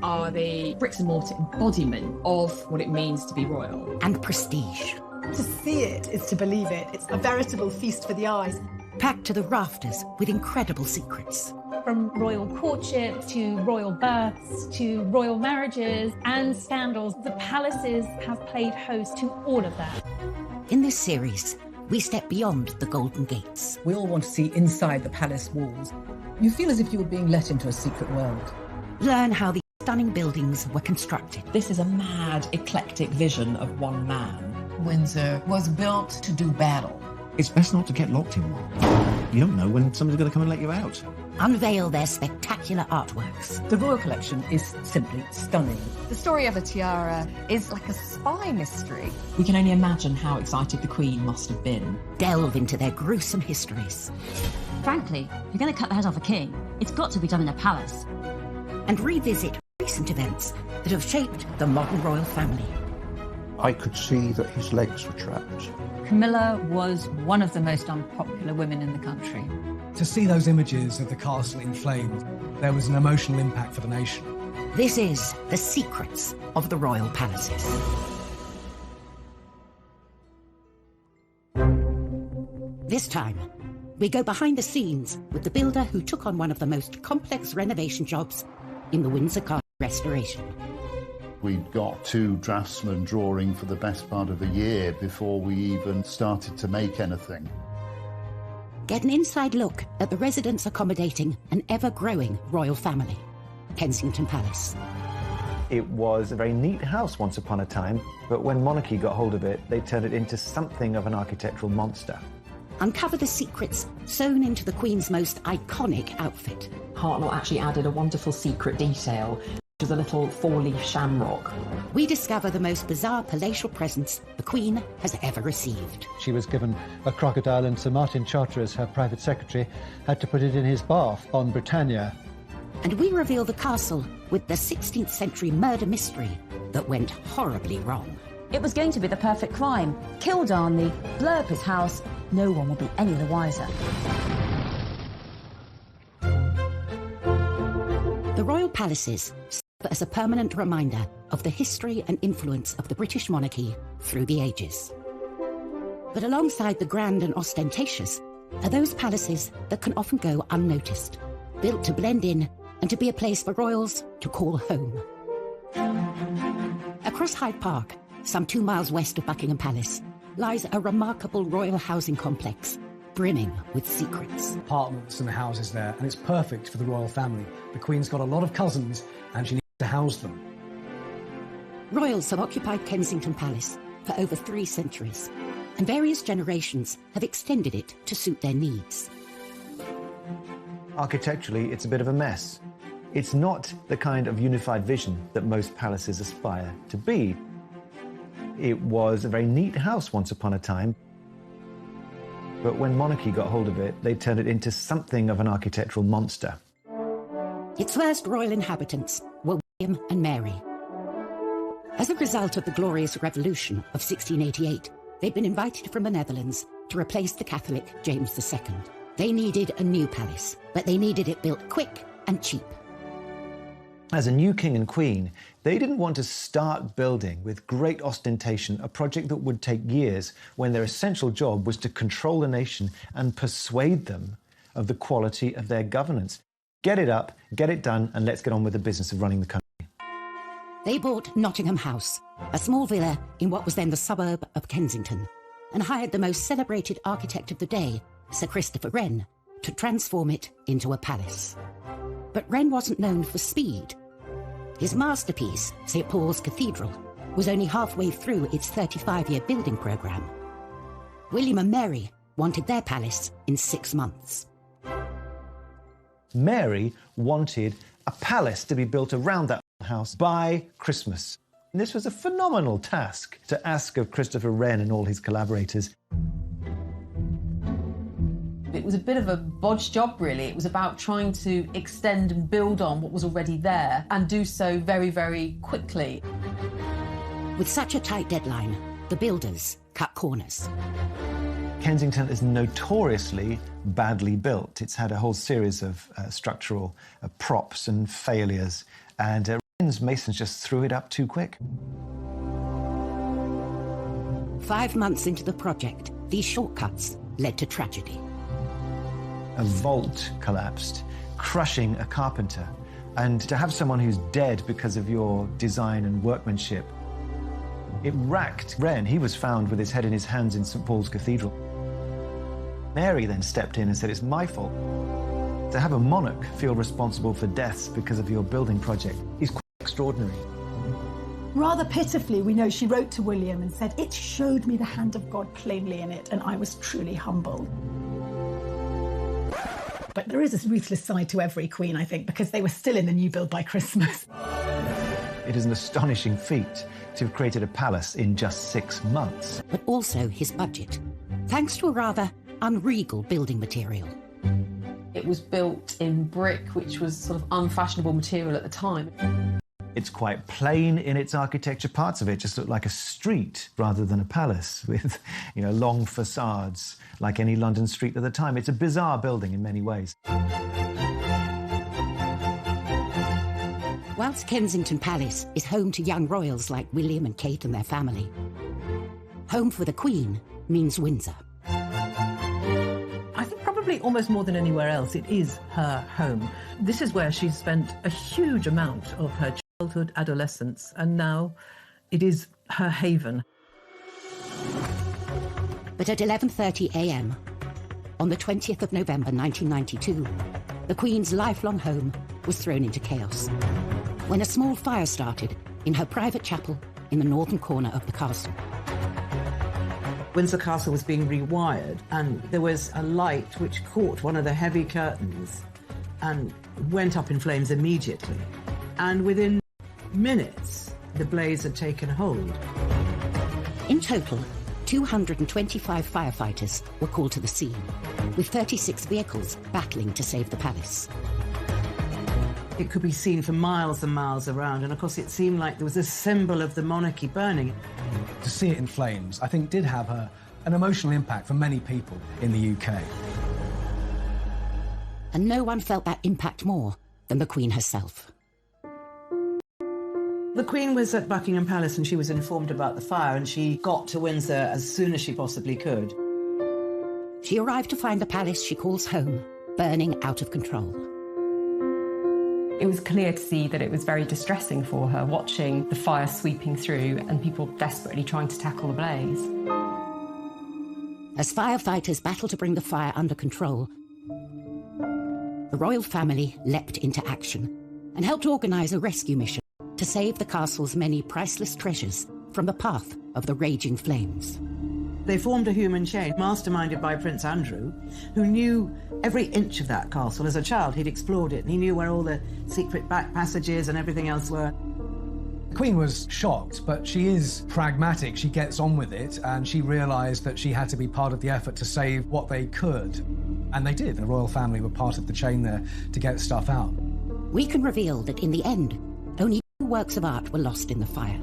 are the bricks and mortar embodiment of what it means to be royal. And prestige. To see it is to believe it. It's a veritable feast for the eyes. Packed to the rafters with incredible secrets. From royal courtship to royal births to royal marriages and scandals, the palaces have played host to all of that. In this series, we step beyond the Golden Gates. We all want to see inside the palace walls. You feel as if you were being let into a secret world. Learn how the stunning buildings were constructed. This is a mad, eclectic vision of one man. Windsor was built to do battle. It's best not to get locked in one. You don't know when somebody's going to come and let you out. Unveil their spectacular artworks. The royal collection is simply stunning. The story of the tiara is like a spy mystery. We can only imagine how excited the Queen must have been. Delve into their gruesome histories. Frankly, if you're going to cut the head off a king, it's got to be done in a palace. And revisit recent events that have shaped the modern royal family. I could see that his legs were trapped. Camilla was one of the most unpopular women in the country. To see those images of the castle in flames, there was an emotional impact for the nation. This is The Secrets of the Royal Palaces. This time, we go behind the scenes with the builder who took on one of the most complex renovation jobs in the Windsor Castle restoration. We'd got 2 draftsmen drawing for the best part of a year before we even started to make anything. Get an inside look at the residents accommodating an ever-growing royal family, Kensington Palace. It was a very neat house once upon a time, but when monarchy got hold of it, they turned it into something of an architectural monster. Uncover the secrets sewn into the Queen's most iconic outfit. Hartnell actually added a wonderful secret detail, which was a little 4-leaf shamrock. We discover the most bizarre palatial presents the Queen has ever received. She was given a crocodile, and Sir Martin Charteris, her private secretary, had to put it in his bath on Britannia. And we reveal the castle with the 16th century murder mystery that went horribly wrong. It was going to be the perfect crime. Kill Darnley, blow up his house, no one will be any the wiser. The royal palaces serve as a permanent reminder of the history and influence of the British monarchy through the ages. But alongside the grand and ostentatious are those palaces that can often go unnoticed, built to blend in and to be a place for royals to call home. Across Hyde Park, some 2 miles west of Buckingham Palace, lies a remarkable royal housing complex brimming with secrets. Apartments and houses there, and it's perfect for the royal family. The Queen's got a lot of cousins, and she needs to house them. Royals have occupied Kensington Palace for over 3 centuries, and various generations have extended it to suit their needs. Architecturally, it's a bit of a mess. It's not the kind of unified vision that most palaces aspire to be. It was a very neat house once upon a time, but when monarchy got hold of it, they turned it into something of an architectural monster. Its first royal inhabitants were William and Mary. As a result of the Glorious Revolution of 1688, they'd been invited from the Netherlands to replace the Catholic James II. They needed a new palace, but they needed it built quick and cheap. As a new king and queen, they didn't want to start building with great ostentation a project that would take years when their essential job was to control the nation and persuade them of the quality of their governance. Get it up, get it done, and let's get on with the business of running the country. They bought Nottingham House, a small villa in what was then the suburb of Kensington, and hired the most celebrated architect of the day, Sir Christopher Wren, to transform it into a palace. But Wren wasn't known for speed. His masterpiece, St. Paul's Cathedral, was only halfway through its 35-year building programme. William and Mary wanted their palace in 6 months. Mary wanted a palace to be built around that house by Christmas. And this was a phenomenal task to ask of Christopher Wren and all his collaborators. It was a bit of a bodge job, really. It was about trying to extend and build on what was already there and do so very, very quickly. With such a tight deadline, the builders cut corners. Kensington is notoriously badly built. It's had a whole series of structural props and failures. and Wren's masons just threw it up too quick. 5 months into the project, these shortcuts led to tragedy. A vault collapsed, crushing a carpenter. And to have someone who's dead because of your design and workmanship, it racked Wren. He was found with his head in his hands in St. Paul's Cathedral. Mary then stepped in and said, it's my fault. To have a monarch feel responsible for deaths because of your building project is quite extraordinary. Rather pitifully, we know she wrote to William and said, it showed me the hand of God plainly in it, and I was truly humbled. But there is a ruthless side to every queen, I think, because they were still in the new build by Christmas. It is an astonishing feat to have created a palace in just 6 months. But also his budget, thanks to a rather unregal building material. It was built in brick, which was sort of unfashionable material at the time. It's quite plain in its architecture. Parts of it just look like a street rather than a palace with, long facades like any London street at the time. It's a bizarre building in many ways. Whilst Kensington Palace is home to young royals like William and Kate and their family, home for the Queen means Windsor. I think probably almost more than anywhere else, it is her home. This is where she's spent a huge amount of her childhood, adolescence, and now it is her haven. But at 11:30 a.m, on the 20th of November 1992, the Queen's lifelong home was thrown into chaos when a small fire started in her private chapel in the northern corner of the castle. Windsor Castle was being rewired, and there was a light which caught one of the heavy curtains and went up in flames immediately. And within minutes, the blaze had taken hold. In total, 225 firefighters were called to the scene, with 36 vehicles battling to save the palace. It could be seen for miles and miles around, and of course it seemed like there was a symbol of the monarchy burning. To see it in flames, I think, did have an emotional impact for many people in the UK. And no one felt that impact more than the Queen herself. The Queen was at Buckingham Palace and she was informed about the fire, and she got to Windsor as soon as she possibly could. She arrived to find the palace she calls home burning out of control. It was clear to see that it was very distressing for her, watching the fire sweeping through and people desperately trying to tackle the blaze. As firefighters battled to bring the fire under control, the royal family leapt into action and helped organise a rescue mission to save the castle's many priceless treasures from the path of the raging flames. They formed a human chain, masterminded by Prince Andrew, who knew every inch of that castle. As a child, he'd explored it, and he knew where all the secret back passages and everything else were. The Queen was shocked, but she is pragmatic. She gets on with it, and she realised that she had to be part of the effort to save what they could. And they did. The royal family were part of the chain there to get stuff out. We can reveal that in the end, only 2 works of art were lost in the fire.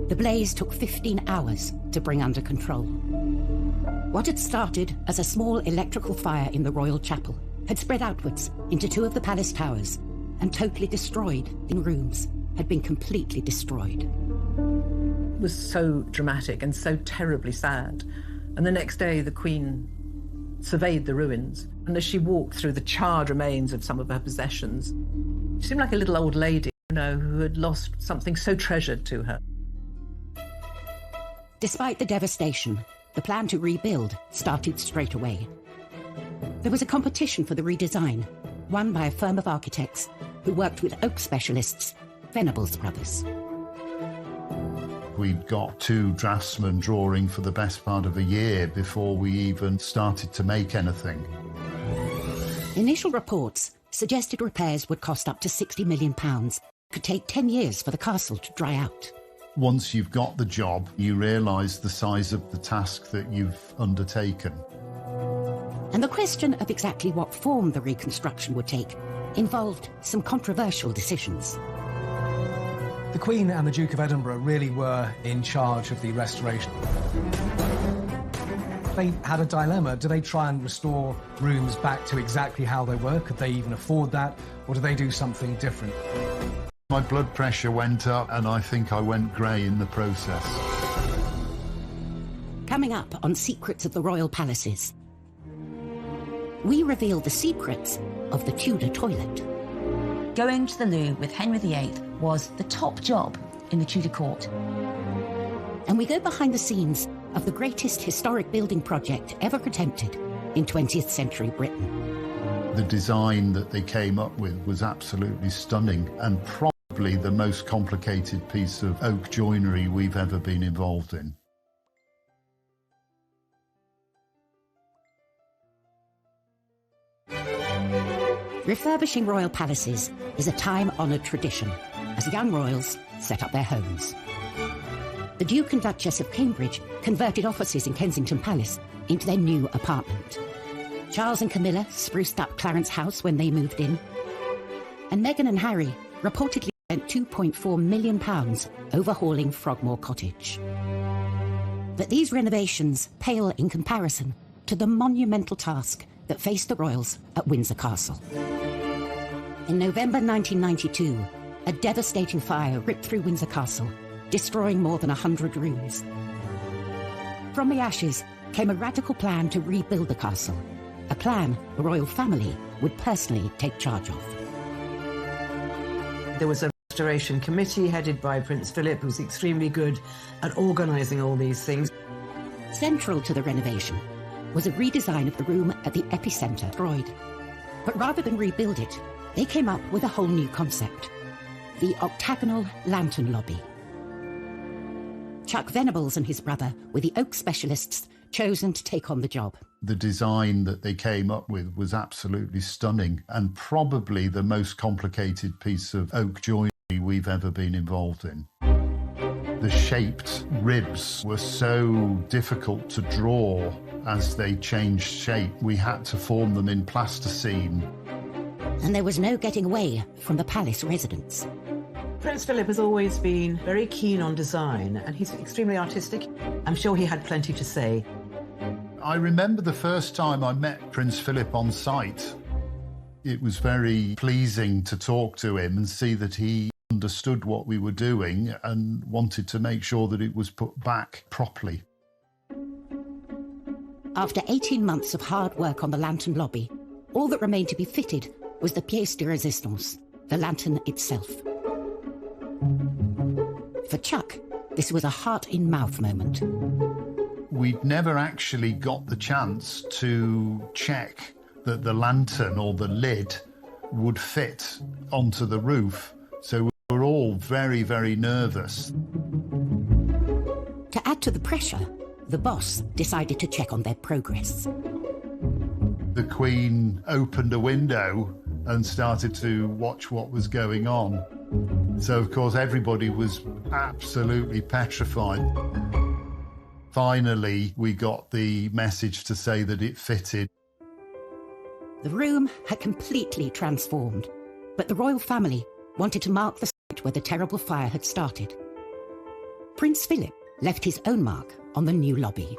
The blaze took 15 hours to bring under control. What had started as a small electrical fire in the royal chapel had spread outwards into 2 of the palace towers and totally destroyed in rooms, had been completely destroyed. It was so dramatic and so terribly sad. And the next day, the Queen surveyed the ruins, and as she walked through the charred remains of some of her possessions, she seemed like a little old lady, who had lost something so treasured to her. Despite the devastation, the plan to rebuild started straight away. There was a competition for the redesign, won by a firm of architects who worked with oak specialists, Venables Brothers. We'd got 2 draftsmen drawing for the best part of a year before we even started to make anything. Initial reports suggested repairs would cost up to £60 million, could take 10 years for the castle to dry out. Once you've got the job, you realise the size of the task that you've undertaken. And the question of exactly what form the reconstruction would take involved some controversial decisions. The Queen and the Duke of Edinburgh really were in charge of the restoration. They had a dilemma. Do they try and restore rooms back to exactly how they were? Could they even afford that? Or do they do something different? My blood pressure went up and I think I went grey in the process. Coming up on Secrets of the Royal Palaces, we reveal the secrets of the Tudor toilet. Going to the loo with Henry VIII was the top job in the Tudor court. And we go behind the scenes of the greatest historic building project ever attempted in 20th century Britain. The design that they came up with was absolutely stunning and probably the most complicated piece of oak joinery we've ever been involved in. Refurbishing royal palaces is a time-honoured tradition as young royals set up their homes. The Duke and Duchess of Cambridge converted offices in Kensington Palace into their new apartment. Charles and Camilla spruced up Clarence House when they moved in. And Meghan and Harry reportedly spent £2.4 million overhauling Frogmore Cottage. But these renovations pale in comparison to the monumental task that faced the royals at Windsor Castle. In November 1992, a devastating fire ripped through Windsor Castle, destroying more than 100 rooms. From the ashes came a radical plan to rebuild the castle, a plan the royal family would personally take charge of. There was a restoration committee headed by Prince Philip, who was extremely good at organising all these things. Central to the renovation was a redesign of the room at the epicentre destroyed. But rather than rebuild it, they came up with a whole new concept: the octagonal lantern lobby. Chuck Venables and his brother were the oak specialists chosen to take on the job. The design that they came up with was absolutely stunning and probably the most complicated piece of oak joinery we've ever been involved in. The shaped ribs were so difficult to draw as they changed shape. We had to form them in plasticine. And there was no getting away from the palace residents. Prince Philip has always been very keen on design, and he's extremely artistic. I'm sure he had plenty to say. I remember the first time I met Prince Philip on site. It was very pleasing to talk to him and see that he understood what we were doing and wanted to make sure that it was put back properly. After 18 months of hard work on the lantern lobby, all that remained to be fitted was the pièce de résistance, the lantern itself. For Chuck, this was a heart-in-mouth moment. We'd never actually got the chance to check that the lantern or the lid would fit onto the roof, so we were all very, very nervous. To add to the pressure, the boss decided to check on their progress. The Queen opened a window and started to watch what was going on. So, of course, everybody was absolutely petrified. Finally, we got the message to say that it fitted. The room had completely transformed, but the royal family wanted to mark the site where the terrible fire had started. Prince Philip left his own mark on the new lobby.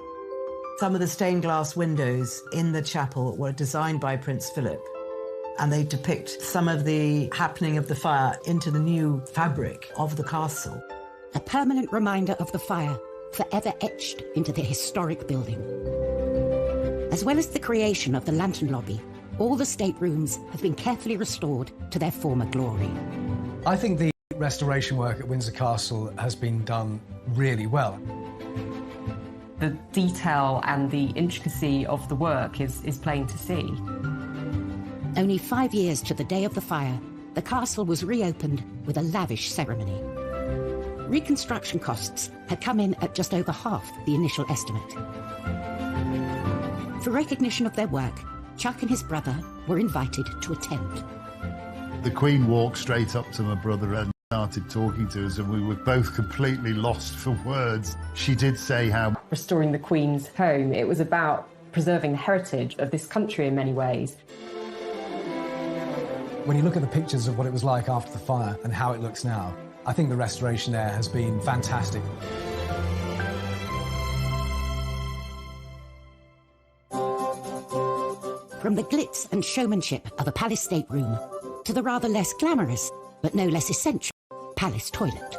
Some of the stained glass windows in the chapel were designed by Prince Philip, and they depict some of the happening of the fire into the new fabric of the castle. A permanent reminder of the fire, forever etched into the historic building. As well as the creation of the lantern lobby, all the staterooms have been carefully restored to their former glory. I think the restoration work at Windsor Castle has been done really well. The detail and the intricacy of the work is plain to see. Only 5 years to the day of the fire, the castle was reopened with a lavish ceremony. Reconstruction costs had come in at just over half the initial estimate. For recognition of their work, Chuck and his brother were invited to attend. The Queen walked straight up to my brother and started talking to us, and we were both completely lost for words. She did say how restoring the Queen's home, it was about preserving the heritage of this country in many ways. When you look at the pictures of what it was like after the fire and how it looks now, I think the restoration there has been fantastic. From the glitz and showmanship of a palace stateroom to the rather less glamorous, but no less essential, palace toilet.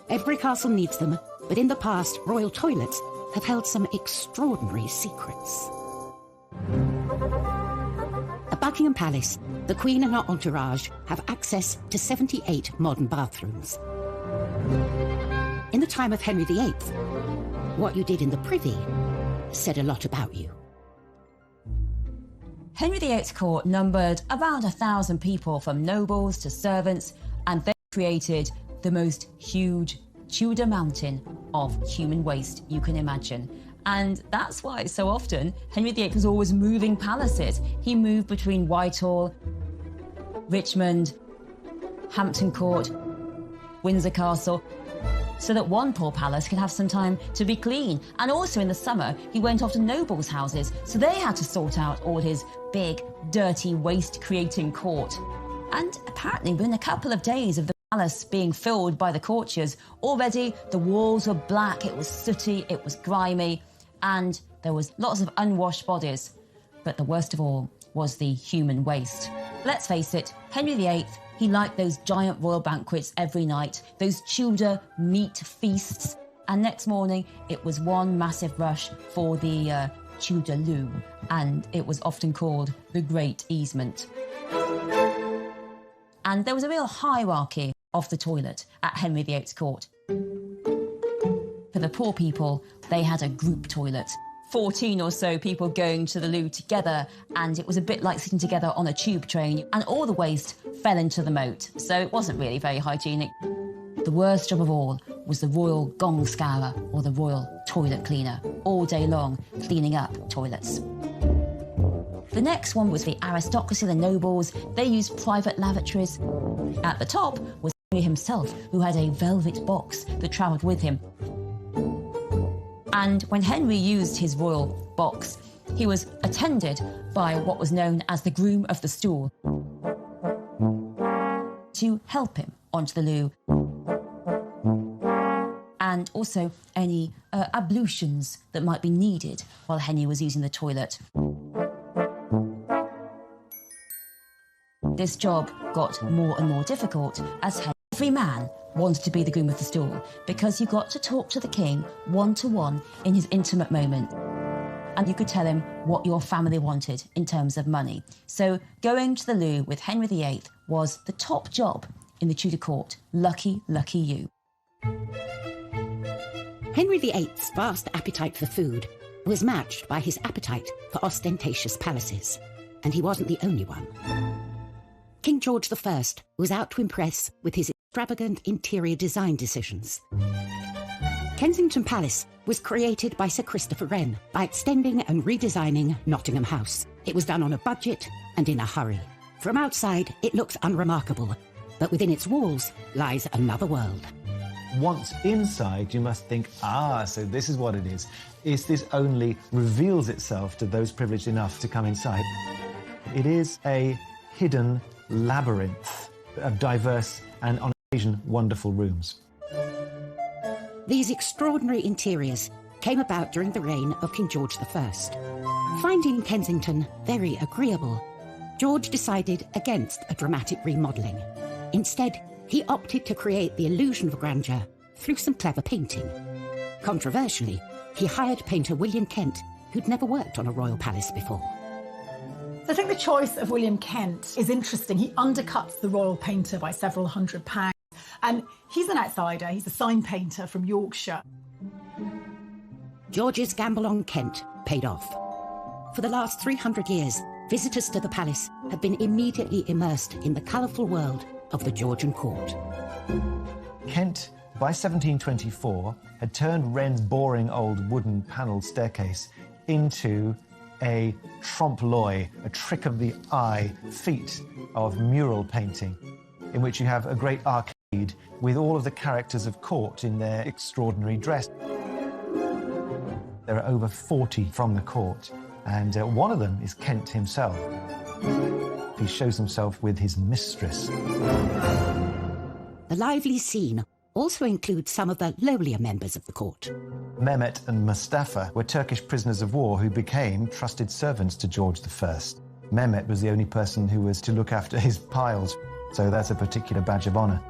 Every castle needs them, but in the past, royal toilets have held some extraordinary secrets. At Buckingham Palace, the Queen and her entourage have access to 78 modern bathrooms. In the time of Henry VIII, what you did in the privy said a lot about you. Henry VIII's court numbered around 1,000 people, from nobles to servants, and they created the most huge Tudor mountain of human waste you can imagine. And that's why so often Henry VIII was always moving palaces. He moved between Whitehall, Richmond, Hampton Court, Windsor Castle, so that one poor palace could have some time to be clean. And also in the summer, he went off to nobles' houses, so they had to sort out all his big, dirty, waste-creating court. And apparently within a couple of days of the palace being filled by the courtiers, already the walls were black, it was sooty, it was grimy, and there was lots of unwashed bodies. But the worst of all was the human waste. Let's face it, Henry VIII, he liked those giant royal banquets every night, those Tudor meat feasts, and next morning it was one massive rush for the Tudor loo, and it was often called the Great Easement. And there was a real hierarchy of the toilet at Henry VIII's court. For the poor people, they had a group toilet, 14 or so people going to the loo together, and it was a bit like sitting together on a tube train, and all the waste fell into the moat, so it wasn't really very hygienic. The worst job of all was the royal gong scourer, or the royal toilet cleaner, all day long cleaning up toilets. The next one was the aristocracy, the nobles. They used private lavatories. At the top was Henry himself, who had a velvet box that travelled with him. And when Henry used his royal box, he was attended by what was known as the groom of the stool to help him onto the loo, and also any ablutions that might be needed while Henry was using the toilet. This job got more and more difficult as every man wanted to be the groom of the stool, because you got to talk to the king one-to-one in his intimate moment, and you could tell him what your family wanted in terms of money. So going to the loo with Henry VIII was the top job in the Tudor court. Lucky, lucky you. Henry VIII's vast appetite for food was matched by his appetite for ostentatious palaces, and he wasn't the only one. King George I was out to impress with his extravagant interior design decisions. Kensington Palace was created by Sir Christopher Wren by extending and redesigning Nottingham House. It was done on a budget and in a hurry. From outside, it looks unremarkable, but within its walls lies another world. Once inside, you must think, so this is what it is. This only reveals itself to those privileged enough to come inside. It is a hidden labyrinth of diverse and, on occasion, wonderful rooms. These extraordinary interiors came about during the reign of King George I. Finding Kensington very agreeable, George decided against a dramatic remodelling. Instead, he opted to create the illusion of grandeur through some clever painting. Controversially, he hired painter William Kent, who'd never worked on a royal palace before. I think the choice of William Kent is interesting. He undercuts the royal painter by several £100s. And he's an outsider. He's a sign painter from Yorkshire. George's gamble on Kent paid off. For the last 300 years, visitors to the palace have been immediately immersed in the colourful world of the Georgian court. Kent, by 1724, had turned Wren's boring old wooden panelled staircase into a trompe-l'oeil, a trick of the eye feat of mural painting, in which you have a great arcade with all of the characters of court in their extraordinary dress. There are over 40 from the court, and one of them is Kent himself. He shows himself with his mistress. The lively scene also includes some of the lowlier members of the court. Mehmet and Mustafa were Turkish prisoners of war who became trusted servants to George I. Mehmet was the only person who was to look after his piles, so that's a particular badge of honour.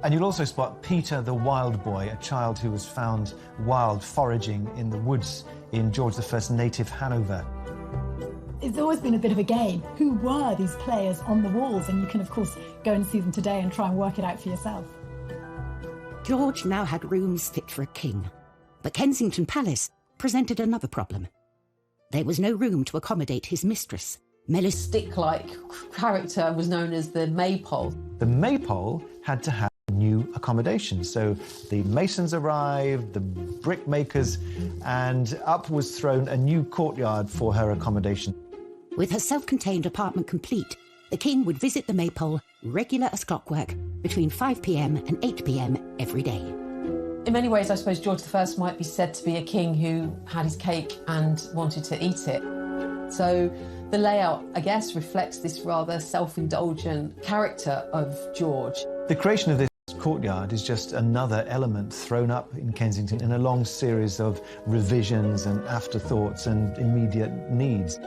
And you'll also spot Peter the Wild Boy, a child who was found wild foraging in the woods in George I's native Hanover. It's always been a bit of a game. Who were these players on the walls? And you can, of course, go and see them today and try and work it out for yourself. George now had rooms fit for a king, but Kensington Palace presented another problem. There was no room to accommodate his mistress, Melis. Stick-like character was known as the Maypole. The Maypole had to have new accommodation, so the masons arrived, the brickmakers, and up was thrown a new courtyard for her accommodation. With her self-contained apartment complete, the king would visit the Maypole, regular as clockwork, between 5 p.m. and 8 p.m. every day. In many ways, I suppose George I might be said to be a king who had his cake and wanted to eat it. So the layout, I guess, reflects this rather self-indulgent character of George. The creation of this courtyard is just another element thrown up in Kensington in a long series of revisions and afterthoughts and immediate needs.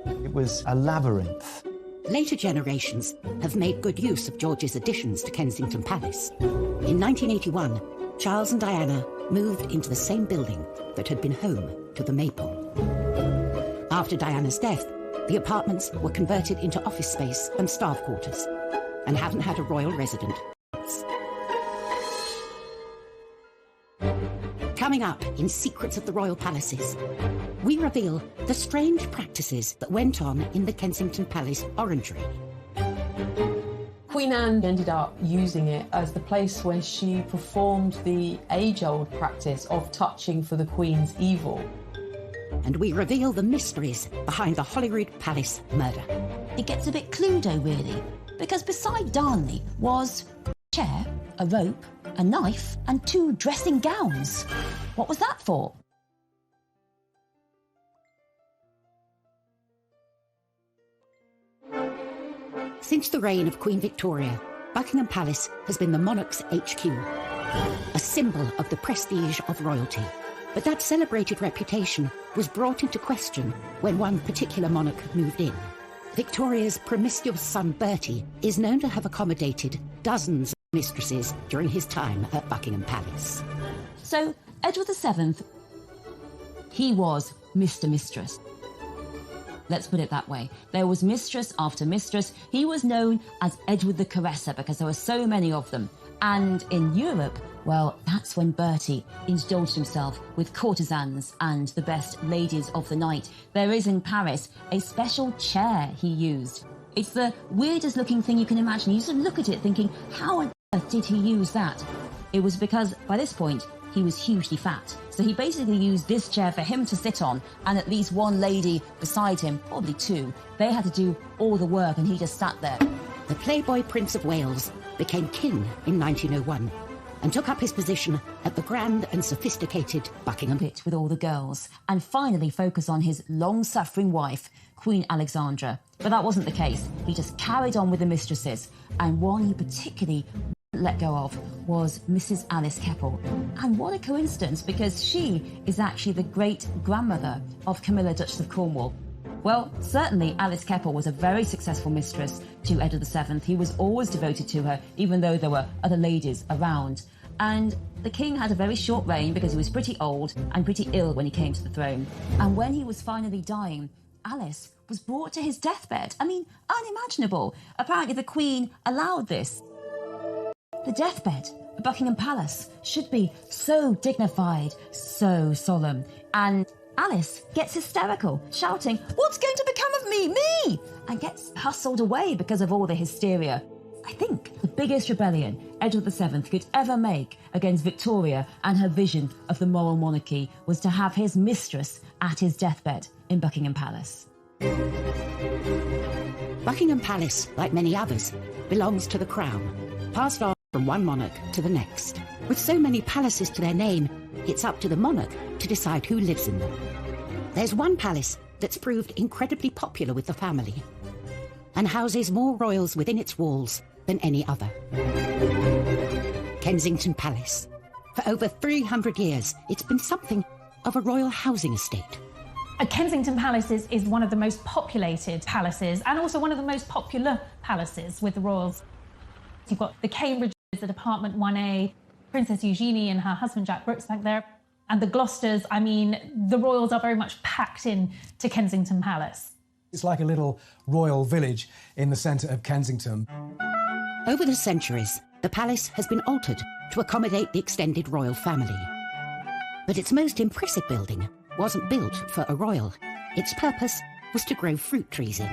It was a labyrinth. Later generations have made good use of George's additions to Kensington Palace. In 1981, Charles and Diana moved into the same building that had been home to the Maypole. After Diana's death, the apartments were converted into office space and staff quarters, and haven't had a royal resident since. Coming up in Secrets of the Royal Palaces, we reveal the strange practices that went on in the Kensington Palace orangery. Queen Anne ended up using it as the place where she performed the age-old practice of touching for the Queen's evil. And we reveal the mysteries behind the Holyrood Palace murder. It gets a bit Cluedo, really, because beside Darnley was a chair, a rope, a knife, and 2 dressing gowns. What was that for? Since the reign of Queen Victoria, Buckingham Palace has been the monarch's HQ, a symbol of the prestige of royalty. But that celebrated reputation was brought into question when one particular monarch moved in. Victoria's promiscuous son Bertie is known to have accommodated dozens of mistresses during his time at Buckingham Palace. So, Edward VII, he was Mr. Mistress. Let's put it that way. There was mistress after mistress. He was known as Edward the Caresser because there were so many of them. And in Europe, well, that's when Bertie indulged himself with courtesans and the best ladies of the night. There is in Paris a special chair he used. It's the weirdest looking thing you can imagine. You used to look at it thinking, how on earth did he use that? It was because, by this point, he was hugely fat. So he basically used this chair for him to sit on, and at least one lady beside him, probably 2, they had to do all the work and he just sat there. The Playboy Prince of Wales became king in 1901 and took up his position at the grand and sophisticated Buckingham Pit with all the girls, and finally focus on his long-suffering wife, Queen Alexandra. But that wasn't the case. He just carried on with the mistresses, and one he particularly let go of was Mrs. Alice Keppel. And what a coincidence, because she is actually the great-grandmother of Camilla, Duchess of Cornwall. Well, certainly Alice Keppel was a very successful mistress to Edward VII. He was always devoted to her, even though there were other ladies around. And the king had a very short reign because he was pretty old and pretty ill when he came to the throne. And when he was finally dying, Alice was brought to his deathbed. I mean, unimaginable. Apparently the Queen allowed this. The deathbed at Buckingham Palace should be so dignified, so solemn. And Alice gets hysterical, shouting, "What's going to become of me? Me!" and gets hustled away because of all the hysteria. I think the biggest rebellion Edward VII could ever make against Victoria and her vision of the moral monarchy was to have his mistress at his deathbed in Buckingham Palace. Buckingham Palace, like many others, belongs to the Crown, passed on from one monarch to the next. With so many palaces to their name, it's up to the monarch to decide who lives in them. There's one palace that's proved incredibly popular with the family and houses more royals within its walls than any other. Kensington Palace. For over 300 years, it's been something of a royal housing estate. Kensington Palace is one of the most populated palaces and also one of the most popular palaces with the royals. You've got the Cambridges at Apartment 1A, Princess Eugenie and her husband Jack Brooks back there, and the Gloucesters. I mean, the royals are very much packed in to Kensington Palace. It's like a little royal village in the centre of Kensington. Over the centuries, the palace has been altered to accommodate the extended royal family. But its most impressive building wasn't built for a royal. Its purpose was to grow fruit trees in.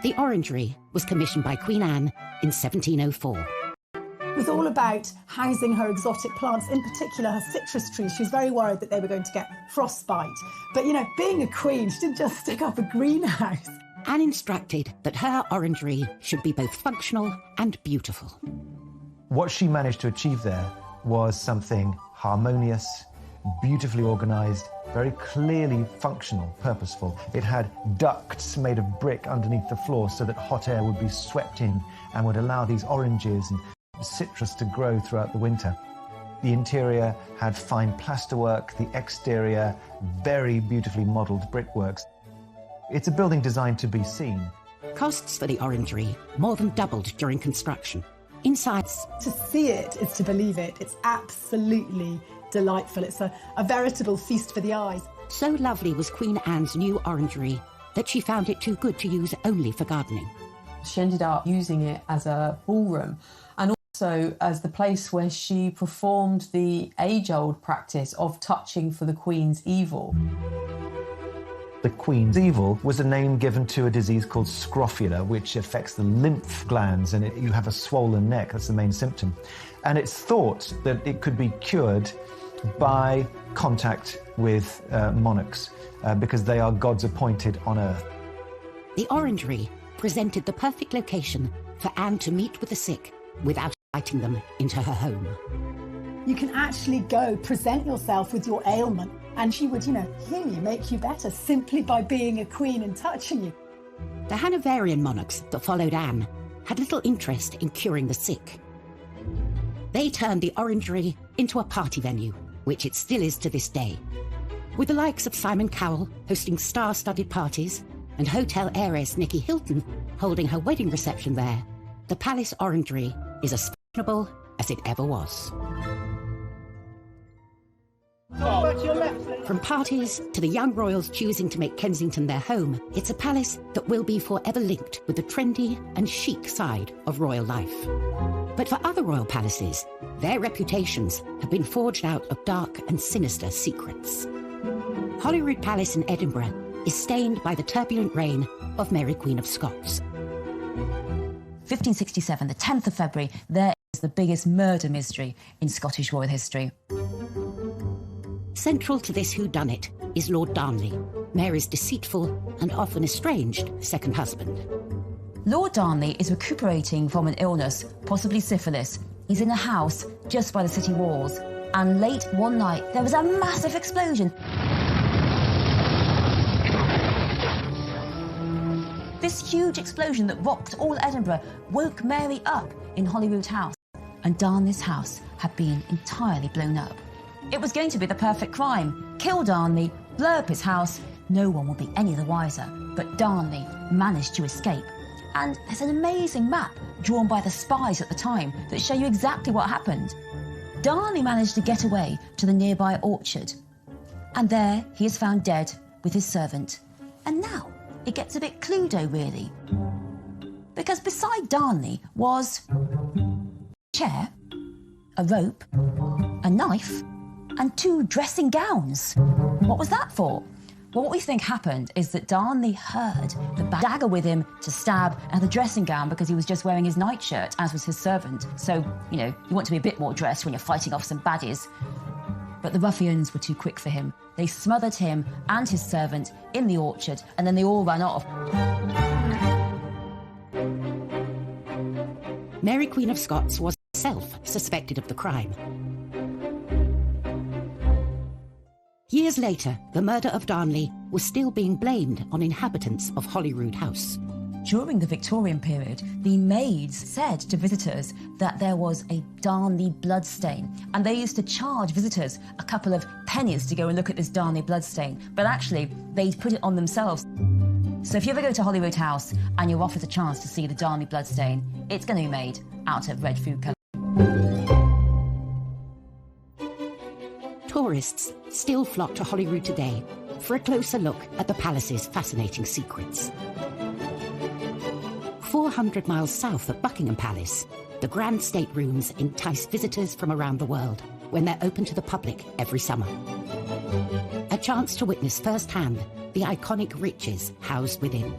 The orangery was commissioned by Queen Anne in 1704. It was all about housing her exotic plants, in particular her citrus trees. She was very worried that they were going to get frostbite. But, you know, being a queen, she didn't just stick up a greenhouse. Anne instructed that her orangery should be both functional and beautiful. What she managed to achieve there was something harmonious, beautifully organised, very clearly functional, purposeful. It had ducts made of brick underneath the floor so that hot air would be swept in and would allow these oranges and citrus to grow throughout the winter. The interior had fine plasterwork, the exterior very beautifully modelled brickworks. It's a building designed to be seen. Costs for the orangery more than doubled during construction. Inside, to see it is to believe it. It's absolutely delightful. It's a veritable feast for the eyes. So lovely was Queen Anne's new orangery that she found it too good to use only for gardening. She ended up using it as a ballroom and also as the place where she performed the age-old practice of touching for the Queen's evil. The Queen's evil was a name given to a disease called scrofula, which affects the lymph glands, and you have a swollen neck. That's the main symptom. And it's thought that it could be cured by contact with monarchs, because they are gods appointed on earth. The orangery presented the perfect location for Anne to meet with the sick without inviting them into her home. You can actually go present yourself with your ailment and she would, heal you, make you better simply by being a queen and touching you. The Hanoverian monarchs that followed Anne had little interest in curing the sick. They turned the orangery into a party venue, which it still is to this day. With the likes of Simon Cowell hosting star-studded parties and hotel heiress Nicky Hilton holding her wedding reception there, the Palace Orangery is as fashionable as it ever was. From parties to the young royals choosing to make Kensington their home, it's a palace that will be forever linked with the trendy and chic side of royal life. But for other royal palaces, their reputations have been forged out of dark and sinister secrets. Holyrood Palace in Edinburgh is stained by the turbulent reign of Mary Queen of Scots. 1567, the 10th of February, there is the biggest murder mystery in Scottish royal history. Central to this whodunit is Lord Darnley, Mary's deceitful and often estranged second husband. Lord Darnley is recuperating from an illness, possibly syphilis. He's in a house just by the city walls, and late one night there was a massive explosion. This huge explosion that rocked all Edinburgh woke Mary up in Holyrood House, and Darnley's house had been entirely blown up. It was going to be the perfect crime. Kill Darnley, blow up his house, no one will be any the wiser. But Darnley managed to escape. And there's an amazing map drawn by the spies at the time that show you exactly what happened. Darnley managed to get away to the nearby orchard. And there he is found dead with his servant. And now it gets a bit Cluedo, really. Because beside Darnley was a chair, a rope, a knife, and 2 dressing gowns. What was that for? Well, what we think happened is that Darnley heard the dagger with him to stab and the dressing gown because he was just wearing his nightshirt, as was his servant. So, you want to be a bit more dressed when you're fighting off some baddies. But the ruffians were too quick for him. They smothered him and his servant in the orchard, and then they all ran off. Mary Queen of Scots was herself suspected of the crime. Years later, the murder of Darnley was still being blamed on inhabitants of Holyrood House. during the Victorian period, the maids said to visitors that there was a Darnley bloodstain, and they used to charge visitors a couple of pennies to go and look at this Darnley bloodstain, but actually they'd put it on themselves. So if you ever go to Holyrood House and you're offered a chance to see the Darnley bloodstain, it's going to be made out of red food colour. Tourists still flock to Holyrood today for a closer look at the palace's fascinating secrets. 400 miles south of Buckingham Palace, the grand staterooms entice visitors from around the world when they're open to the public every summer. A chance to witness firsthand the iconic riches housed within.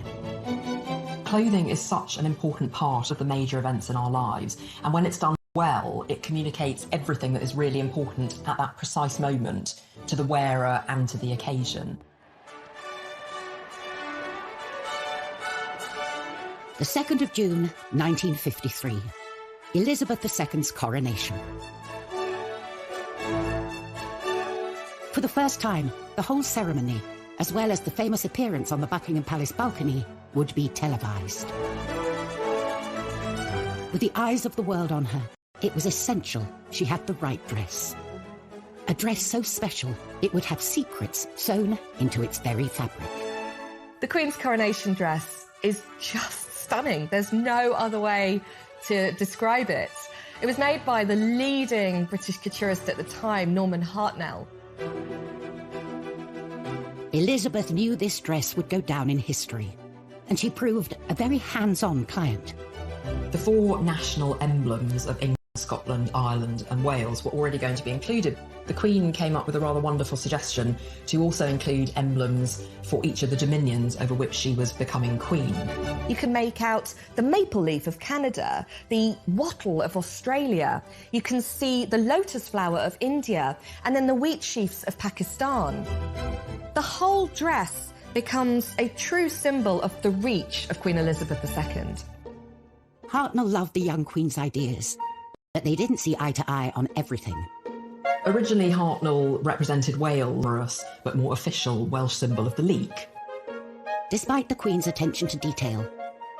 Clothing is such an important part of the major events in our lives, and when it's done well, it communicates everything that is really important at that precise moment to the wearer and to the occasion. The 2nd of June, 1953, Elizabeth II's coronation. For the first time, the whole ceremony, as well as the famous appearance on the Buckingham Palace balcony, would be televised. With the eyes of the world on her, it was essential she had the right dress. A dress so special, it would have secrets sewn into its very fabric. The Queen's coronation dress is just stunning. There's no other way to describe it. It was made by the leading British couturist at the time, Norman Hartnell. Elizabeth knew this dress would go down in history, and she proved a very hands-on client. The 4 national emblems of England, Scotland, Ireland and Wales were already going to be included. The Queen came up with a rather wonderful suggestion to also include emblems for each of the dominions over which she was becoming Queen. You can make out the maple leaf of Canada, the wattle of Australia. You can see the lotus flower of India, and then the wheat sheafs of Pakistan. The whole dress becomes a true symbol of the reach of Queen Elizabeth II. Hartnell loved the young Queen's ideas, but they didn't see eye to eye on everything. Originally, Hartnell represented Wales, but more official Welsh symbol of the leek. Despite the Queen's attention to detail,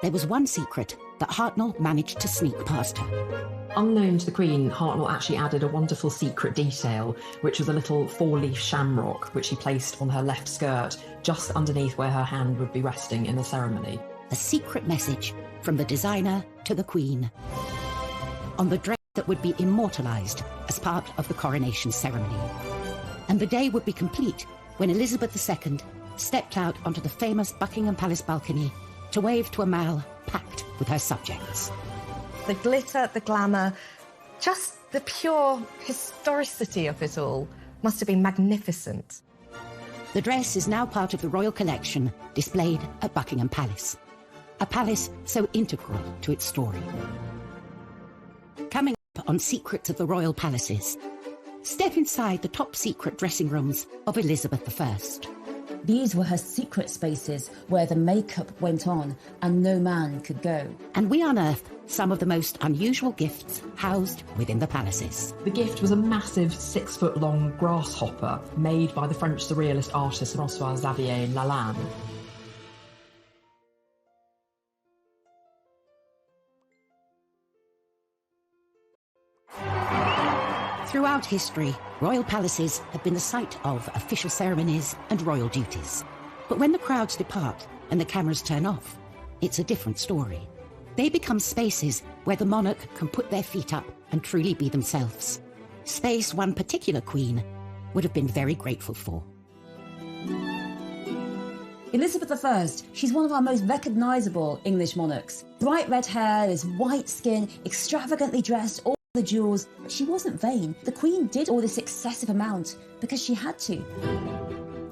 there was one secret that Hartnell managed to sneak past her. Unknown to the Queen, Hartnell actually added a wonderful secret detail, which was a little 4-leaf shamrock, which he placed on her left skirt, just underneath where her hand would be resting in the ceremony. A secret message from the designer to the Queen on the dress that would be immortalised as part of the coronation ceremony. And the day would be complete when Elizabeth II stepped out onto the famous Buckingham Palace balcony to wave to a mall packed with her subjects. The glitter, the glamour, just the pure historicity of it all must have been magnificent. The dress is now part of the royal collection displayed at Buckingham Palace, a palace so integral to its story. Coming up on Secrets of the Royal Palaces, step inside the top secret dressing rooms of Elizabeth I. These were her secret spaces where the makeup went on and no man could go. And we unearth some of the most unusual gifts housed within the palaces. The gift was a massive 6-foot-long grasshopper made by the French surrealist artist François-Xavier Lalanne. Throughout history, royal palaces have been the site of official ceremonies and royal duties. But when the crowds depart and the cameras turn off, it's a different story. They become spaces where the monarch can put their feet up and truly be themselves. Space one particular queen would have been very grateful for. Elizabeth I, she's one of our most recognisable English monarchs. Bright red hair, this white skin, extravagantly dressed, all the jewels. But she wasn't vain. The Queen did all this excessive amount because she had to.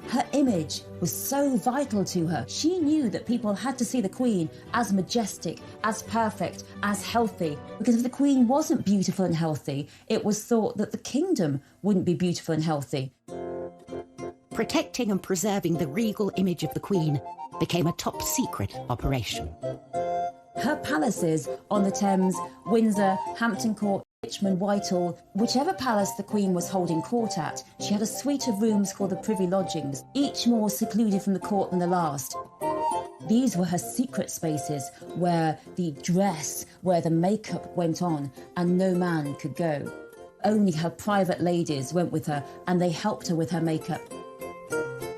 Her image was so vital to her. She knew that people had to see the Queen as majestic, as perfect, as healthy. Because if the Queen wasn't beautiful and healthy, it was thought that the kingdom wouldn't be beautiful and healthy. Protecting and preserving the regal image of the Queen became a top secret operation. Her palaces on the Thames, Windsor, Hampton Court, Richmond, Whitehall, whichever palace the Queen was holding court at, she had a suite of rooms called the Privy Lodgings, each more secluded from the court than the last. These were her secret spaces where the dress, where the makeup went on, and no man could go. Only her private ladies went with her, and they helped her with her makeup.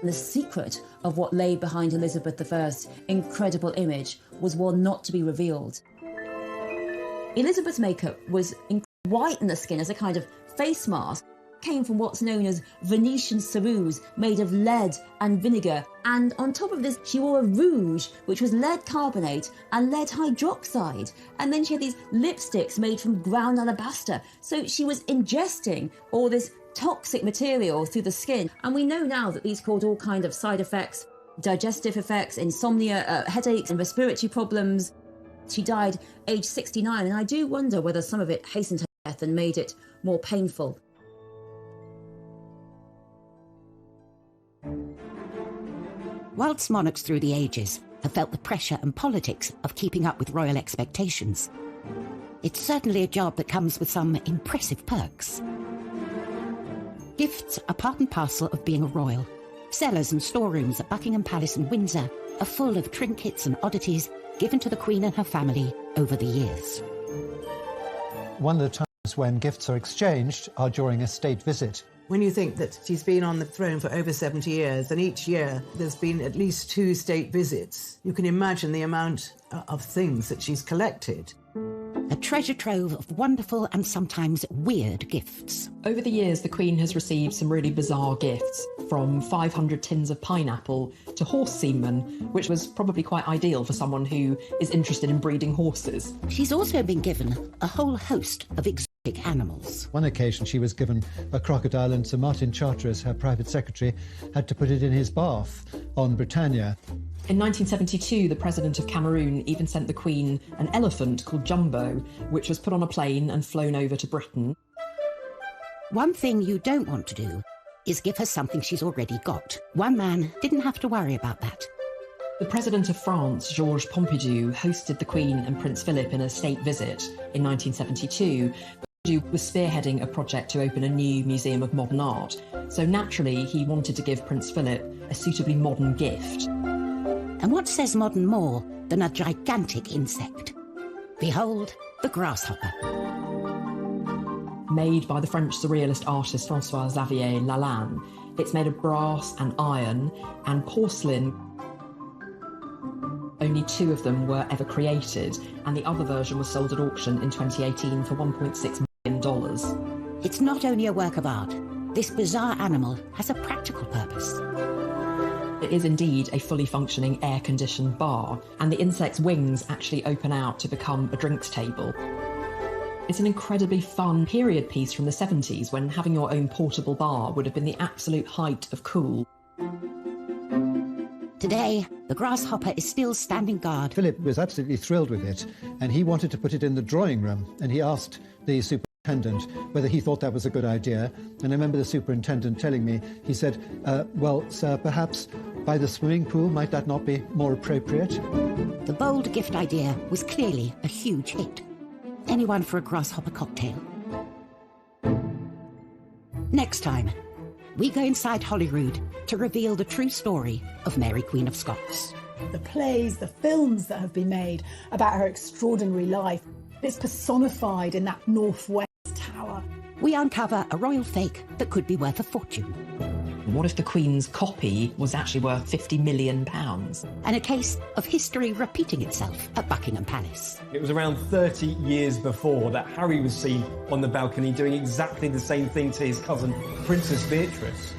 The secret of what lay behind Elizabeth I's incredible image was one not to be revealed. Elizabeth's makeup was white in the skin as a kind of face mask. Came from what's known as Venetian ceruse, made of lead and vinegar. And on top of this, she wore a rouge, which was lead carbonate and lead hydroxide. And then she had these lipsticks made from ground alabaster. So she was ingesting all this toxic material through the skin. And we know now that these caused all kinds of side effects, digestive effects, insomnia, headaches and respiratory problems. She died aged 69, and I do wonder whether some of it hastened her death and made it more painful. Whilst monarchs through the ages have felt the pressure and politics of keeping up with royal expectations, it's certainly a job that comes with some impressive perks. Gifts are part and parcel of being a royal. Cellars and storerooms at Buckingham Palace and Windsor are full of trinkets and oddities given to the Queen and her family over the years. One of the times when gifts are exchanged are during a state visit. When you think that she's been on the throne for over 70 years, and each year there's been at least 2 state visits, you can imagine the amount of things that she's collected. A treasure trove of wonderful and sometimes weird gifts. Over the years, the Queen has received some really bizarre gifts, from 500 tins of pineapple to horse semen, which was probably quite ideal for someone who is interested in breeding horses. She's also been given a whole host of exotic animals. One occasion she was given a crocodile, and Sir Martin Charteris, her private secretary, had to put it in his bath on Britannia. In 1972, the President of Cameroon even sent the Queen an elephant called Jumbo, which was put on a plane and flown over to Britain. One thing you don't want to do is give her something she's already got. One man didn't have to worry about that. The President of France, Georges Pompidou, hosted the Queen and Prince Philip in a state visit in 1972. Pompidou was spearheading a project to open a new museum of modern art, so naturally he wanted to give Prince Philip a suitably modern gift. And what says modern more than a gigantic insect? Behold, the grasshopper. Made by the French surrealist artist François-Xavier Lalanne, it's made of brass and iron and porcelain. Only 2 of them were ever created, and the other version was sold at auction in 2018 for $1.6 million. It's not only a work of art. This bizarre animal has a practical purpose. It is indeed a fully functioning air-conditioned bar, and the insect's wings actually open out to become a drinks table. It's an incredibly fun period piece from the 70s, when having your own portable bar would have been the absolute height of cool. Today, the grasshopper is still standing guard. Philip was absolutely thrilled with it, and he wanted to put it in the drawing room, and he asked the superintendent whether he thought that was a good idea. And I remember the superintendent telling me, he said, well, sir, perhaps by the swimming pool, might that not be more appropriate? The bold gift idea was clearly a huge hit. Anyone for a grasshopper cocktail? Next time, we go inside Holyrood to reveal the true story of Mary, Queen of Scots. The plays, the films that have been made about her extraordinary life, it's personified in that Northwest Tower. We uncover a royal fake that could be worth a fortune. What if the Queen's copy was actually worth £50 million? And a case of history repeating itself at Buckingham Palace. It was around 30 years before that Harry was seen on the balcony doing exactly the same thing to his cousin, Princess Beatrice.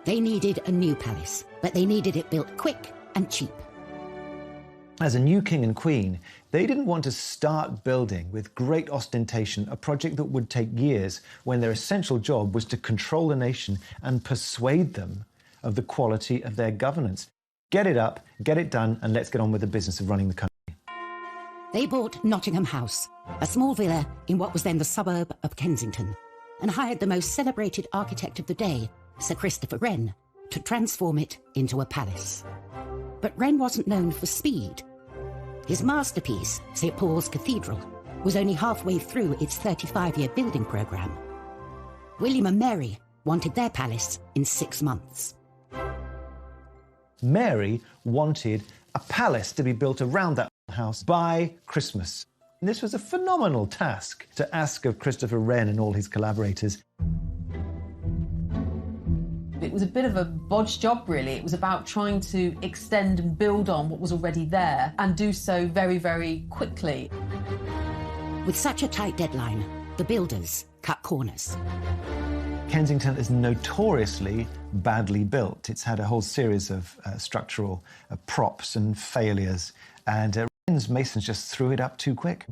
They needed a new palace, but they needed it built quick and cheap. As a new king and queen, they didn't want to start building with great ostentation a project that would take years when their essential job was to control the nation and persuade them of the quality of their governance. Get it up, get it done, and let's get on with the business of running the country. They bought Nottingham House, a small villa in what was then the suburb of Kensington, and hired the most celebrated architect of the day, Sir Christopher Wren, to transform it into a palace. But Wren wasn't known for speed. His masterpiece, St. Paul's Cathedral, was only halfway through its 35-year building programme. William and Mary wanted their palace in 6 months. Mary wanted a palace to be built around that house by Christmas. And this was a phenomenal task to ask of Christopher Wren and all his collaborators. It was a bit of a bodge job, really. It was about trying to extend and build on what was already there and do so very, very quickly. With such a tight deadline, the builders cut corners. Kensington is notoriously badly built. It's had a whole series of structural props and failures, and Wren's masons just threw it up too quick.